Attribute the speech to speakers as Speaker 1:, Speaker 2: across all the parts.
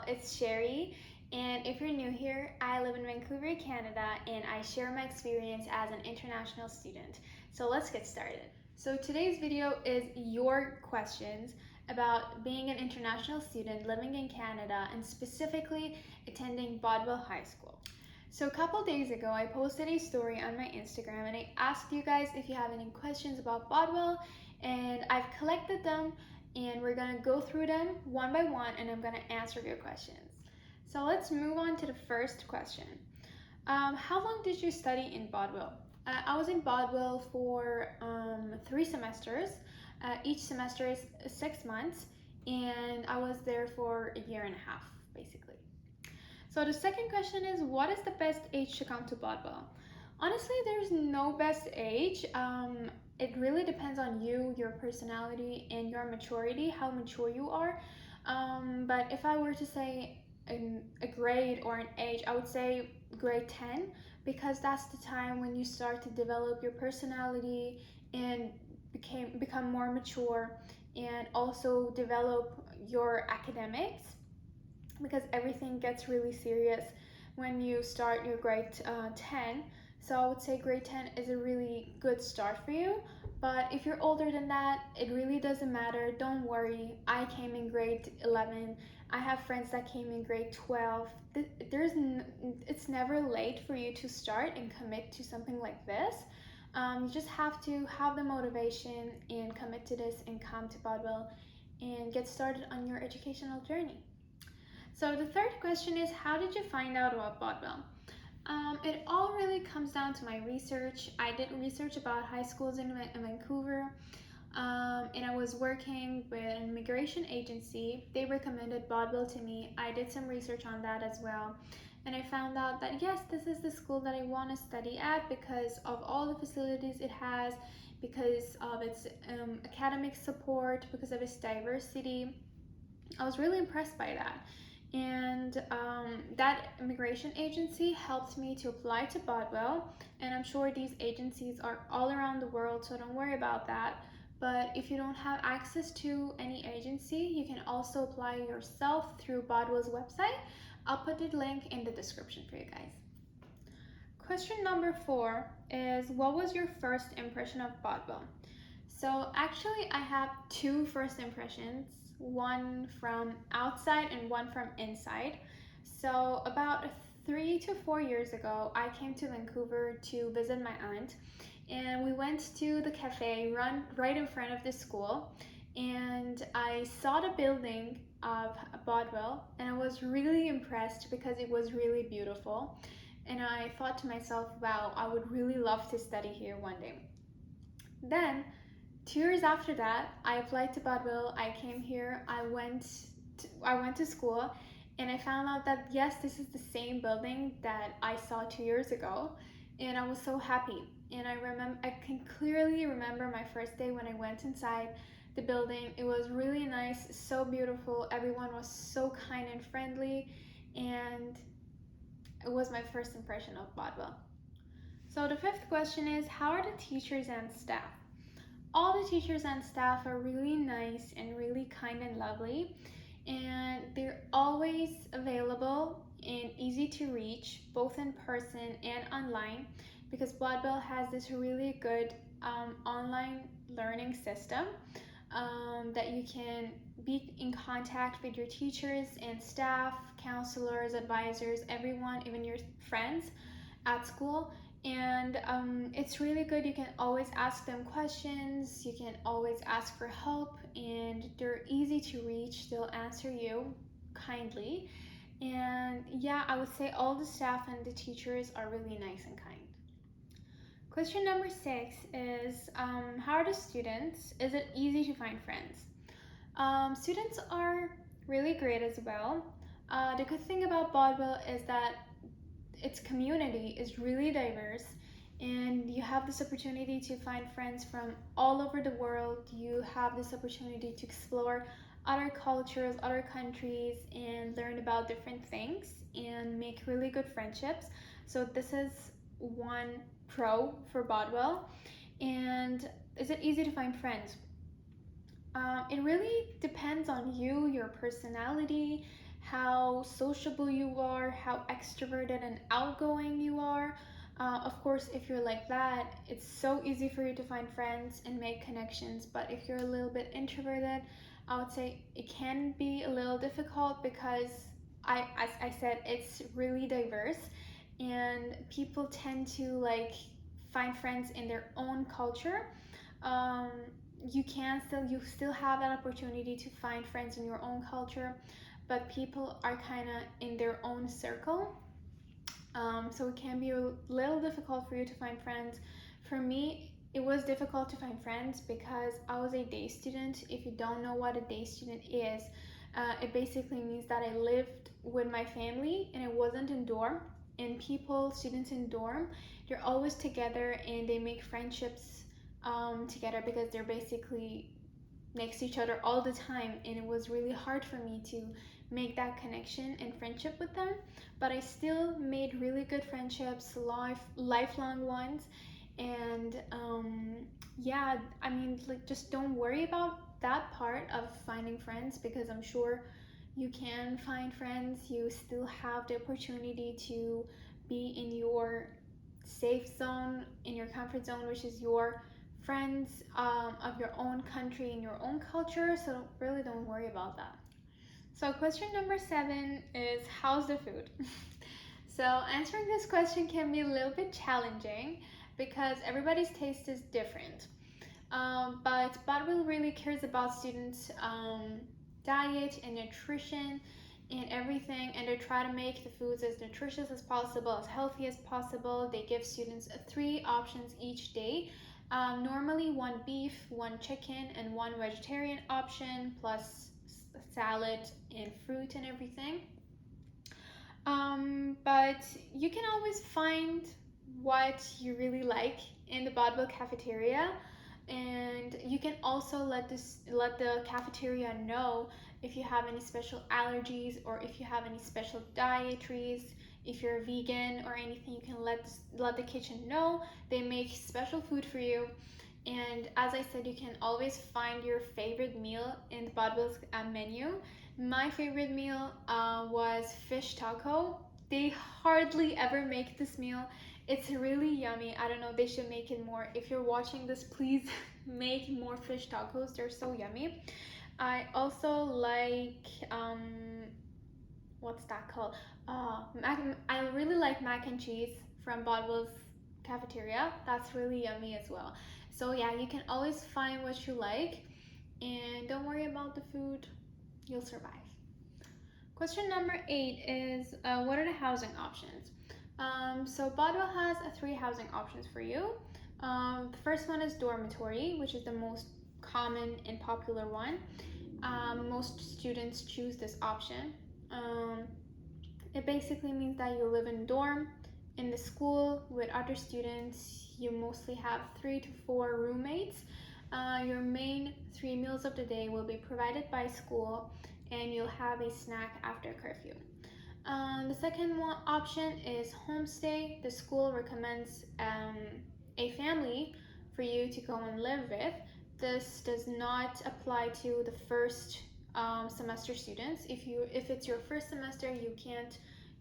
Speaker 1: it's Sherry, and if you're new here, I live in Vancouver, Canada, and I share my experience as an international student. So let's get started. So today's video is your questions about being an international student living in Canada and specifically attending Bodwell High School. So a couple days ago, I posted a story on my Instagram and I asked you guys if you have any questions about Bodwell, and I've collected them and we're gonna go through them one by one and I'm gonna answer your questions. So let's move on to the first question. How long did you study in Bodwell? I was in Bodwell for 3 semesters. Each semester is 6 months, and I was there for a year and a half, basically. So the second question is, what is the best age to come to Bodwell? Honestly, there's no best age. It really depends on you, your personality, and your maturity, how mature you are. But if I were to say a grade or an age, I would say grade 10, because that's the time when you start to develop your personality and become more mature, and also develop your academics, because everything gets really serious when you start your grade 10. So I would say grade 10 is a really good start for you. But if you're older than that, it really doesn't matter. Don't worry. I came in grade 11. I have friends that came in grade 12. It's never late for you to start and commit to something like this. You just have to have the motivation and commit to this and come to Bodwell and get started on your educational journey. So the third question is, how did you find out about Bodwell? It all really comes down to my research. I did research about high schools in Vancouver, and I was working with an immigration agency. They recommended Bodwell to me. I did some research on that as well, and I found out that yes, this is the school that I want to study at because of all the facilities it has, because of its academic support, because of its diversity. I was really impressed by that. And that immigration agency helped me to apply to Bodwell, and I'm sure these agencies are all around the world, so don't worry about that. But if you don't have access to any agency, you can also apply yourself through Bodwell's website. I'll put the link in the description for you guys. Question number 4 is, what was your first impression of Bodwell? So actually I have 2 first impressions, one from outside and one from inside. So about 3 to 4 years ago, I came to Vancouver to visit my aunt, and we went to the cafe right in front of the school, and I saw the building of Bodwell, and I was really impressed because it was really beautiful. And I thought to myself, wow, I would really love to study here one day. Then 2 years after that, I applied to Bodwell. I came here. I went to school, and I found out that yes, this is the same building that I saw 2 years ago, and I was so happy. And I can clearly remember my first day when I went inside the building. It was really nice, so beautiful. Everyone was so kind and friendly, and it was my first impression of Bodwell. So the 5th question is, how are the teachers and staff? All the teachers and staff are really nice and really kind and lovely, and they're always available and easy to reach, both in person and online, because Bodwell has this really good online learning system that you can be in contact with your teachers and staff, counselors, advisors, everyone, even your friends at school. And it's really good. You can always ask them questions, you can always ask for help, and they're easy to reach. They'll answer you kindly. And yeah, I would say all the staff and the teachers are really nice and kind. Question number 6 is, how are the students? Is it easy to find friends? Students are really great as well. The good thing about Bodwell is that its community is really diverse, and you have this opportunity to find friends from all over the world. You have this opportunity to explore other cultures, other countries, and learn about different things and make really good friendships. So this is one pro for Bodwell. And is it easy to find friends? It really depends on you, your personality, how sociable you are, how extroverted and outgoing you are. Of course, if you're like that, it's so easy for you to find friends and make connections. But if you're a little bit introverted, I would say it can be a little difficult because as I said, it's really diverse, and people tend to like find friends in their own culture. Um, you still have that opportunity to find friends in your own culture, but people are kind of in their own circle. So it can be a little difficult for you to find friends. For me, it was difficult to find friends because I was a day student. If you don't know what a day student is, it basically means that I lived with my family and it wasn't in dorm. And students in dorm, they're always together and they make friendships together because they're basically next to each other all the time, and it was really hard for me to make that connection and friendship with them. But I still made really good friendships, lifelong ones. And yeah, I mean, like, just don't worry about that part of finding friends, because I'm sure you can find friends. You still have the opportunity to be in your safe zone, in your comfort zone, which is your friends of your own country and your own culture. So really don't worry about that. So question number 7 is, how's the food? So answering this question can be a little bit challenging because everybody's taste is different. But Bodwell really cares about students' diet and nutrition and everything, and they try to make the foods as nutritious as possible, as healthy as possible. They give students 3 options each day. Normally 1 beef, 1 chicken, and 1 vegetarian option, plus salad and fruit and everything. But you can always find what you really like in the Bodwell cafeteria, and you can also let the cafeteria know if you have any special allergies or if you have any special dietaries. If you're a vegan or anything, you can let the kitchen know. They make special food for you. And as I said, you can always find your favorite meal in the Bodwell's menu. My favorite meal was fish taco. They hardly ever make this meal. It's really yummy. I don't know, they should make it more. If you're watching this, please make more fish tacos. They're so yummy. I also like, what's that called? I really like mac and cheese from Bodwell's cafeteria. That's really yummy as well. So yeah, you can always find what you like, and don't worry about the food. You'll survive. Question number 8 is, what are the housing options? So Bodwell has 3 housing options for you. The first one is dormitory, which is the most common and popular one. Most students choose this option. It basically means that you live in dorm in the school with other students. You mostly have 3 to 4 roommates. Your main 3 meals of the day will be provided by school, and you'll have a snack after curfew. The second option is homestay. The school recommends a family for you to go and live with. This does not apply to the first semester students. If it's your first semester, you can't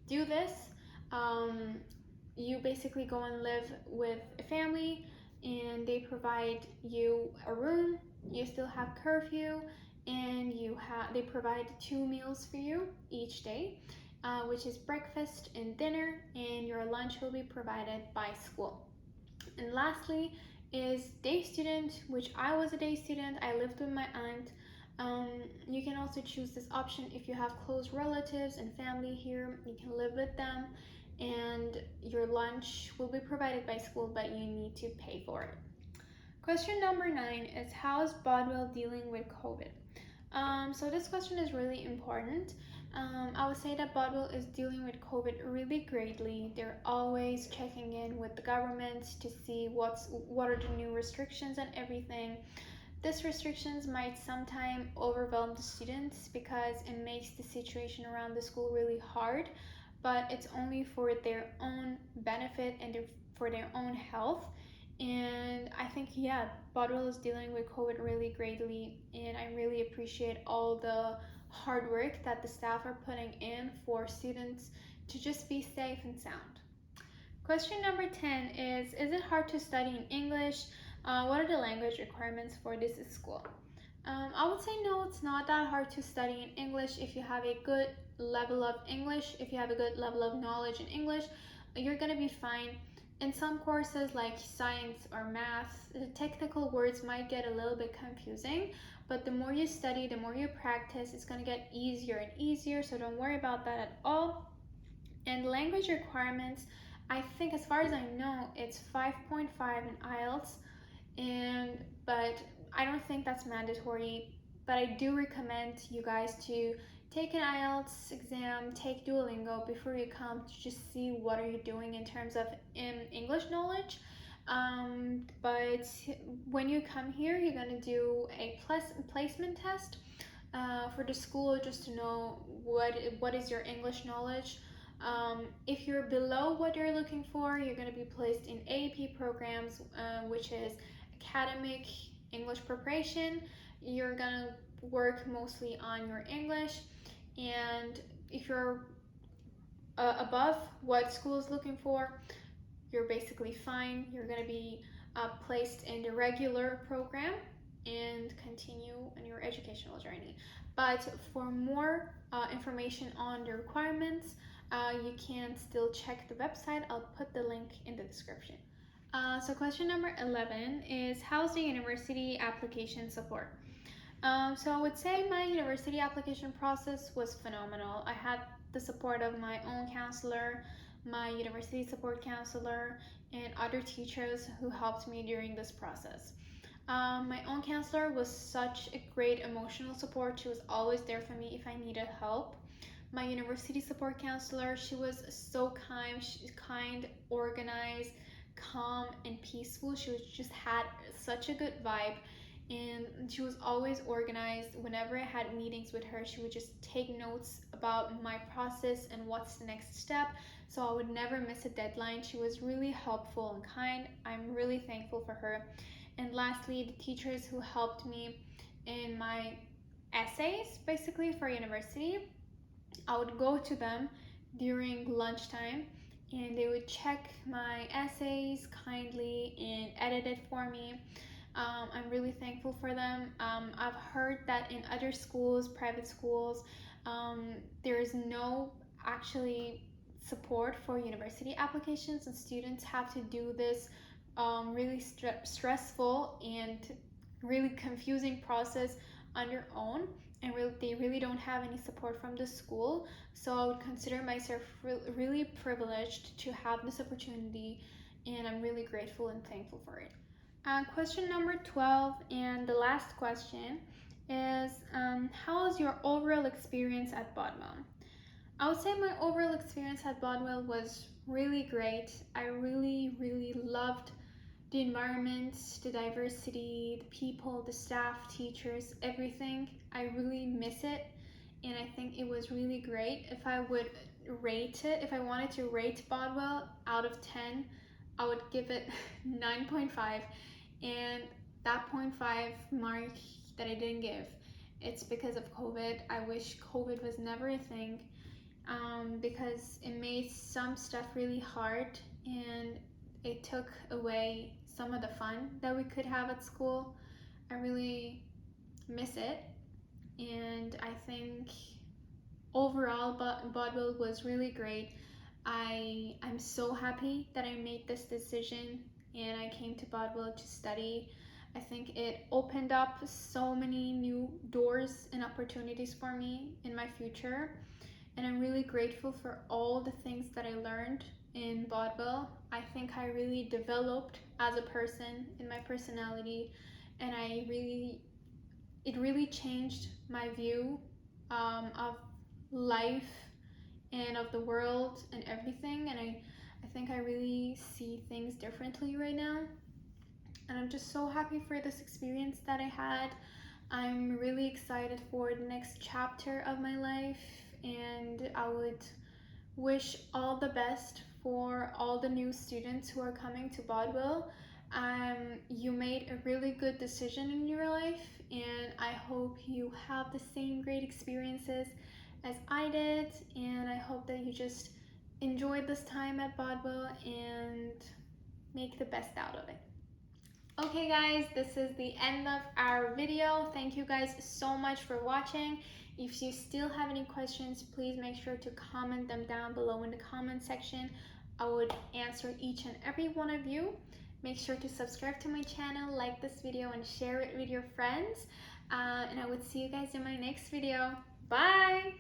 Speaker 1: do this. You basically go and live with a family, and they provide you a room. You still have curfew, and they provide 2 meals for you each day, which is breakfast and dinner, and your lunch will be provided by school. And lastly is day student, which I was a day student. I lived with my aunt. You can also choose this option if you have close relatives and family here. You can live with them, and your lunch will be provided by school, but you need to pay for it. Question number 9 is, how is Bodwell dealing with COVID? So this question is really important. I would say that Bodwell is dealing with COVID really greatly. They're always checking in with the government to see what are the new restrictions and everything. These restrictions might sometimes overwhelm the students because it makes the situation around the school really hard, but it's only for their own benefit and for their own health. And I think, yeah, Bodwell is dealing with COVID really greatly, and I really appreciate all the hard work that the staff are putting in for students to just be safe and sound. Question number 10 is it hard to study in English? What are the language requirements for this school? I would say no, it's not that hard to study in English if you have a good level of English. If you have a good level of knowledge in English, you're gonna be fine. In some courses like science or math, the technical words might get a little bit confusing, but the more you study, the more you practice, it's gonna get easier and easier, so don't worry about that at all. And language requirements, I think as far as I know, it's 5.5 in IELTS, but I don't think that's mandatory. But I do recommend you guys to take an IELTS exam, take Duolingo before you come, to just see what are you doing in terms of English knowledge. But when you come here, you're gonna do a placement test for the school, just to know what is your English knowledge. If you're below what you're looking for, you're going to be placed in AP programs, which is academic English preparation. You're going to work mostly on your English. And if you're above what school is looking for, you're basically fine. You're going to be placed in the regular program and continue on your educational journey. But for more information on the requirements, you can still check the website. I'll put the link in the description. So question number 11 is, how's the university application support? So I would say my university application process was phenomenal. I had the support of my own counselor, my university support counselor, and other teachers who helped me during this process. My own counselor was such a great emotional support. She was always there for me if I needed help. My university support counselor, she was so kind, organized, calm, and peaceful. She just had such a good vibe, and she was always organized. Whenever I had meetings with her, she would just take notes about my process and what's the next step, so I would never miss a deadline. She was really helpful and kind. I'm really thankful for her. And lastly, the teachers who helped me in my essays, basically for university, I would go to them during lunchtime, and they would check my essays kindly and edit it for me. I'm really thankful for them. I've heard that in other schools, private schools, there is no actually support for university applications, and students have to do this really stressful and really confusing process on their own, and they really don't have any support from the school. So I would consider myself really privileged to have this opportunity, and I'm really grateful and thankful for it. Question number 12, and the last question, is how was your overall experience at Bodwell? I would say my overall experience at Bodwell was really great. I really loved the environment, the diversity, the people, the staff, teachers, everything. I really miss it, and I think it was really great. If I would rate it, if I wanted to rate Bodwell out of 10, I would give it 9.5. And that 0.5 mark that I didn't give, it's because of COVID. I wish COVID was never a thing, because it made some stuff really hard, and it took away some of the fun that we could have at school. I really miss it, and I think overall Bodwell was really great. I'm so happy that I made this decision and I came to Bodwell to study. I think it opened up so many new doors and opportunities for me in my future, and I'm really grateful for all the things that I learned in Bodwell. I think I really developed as a person in my personality, and it really changed my view of life and of the world and everything, and I think I really see things differently right now, and I'm just so happy for this experience that I had. I'm really excited for the next chapter of my life, and I would wish all the best for all the new students who are coming to Bodwell. You made a really good decision in your life, and I hope you have the same great experiences as I did, and I hope that you just enjoyed this time at Bodwell and make the best out of it. Okay guys, this is the end of our video. Thank you guys so much for watching. If you still have any questions, please make sure to comment them down below in the comment section. I would answer each and every one of you. Make sure to subscribe to my channel, like this video, and share it with your friends. And I would see you guys in my next video. Bye!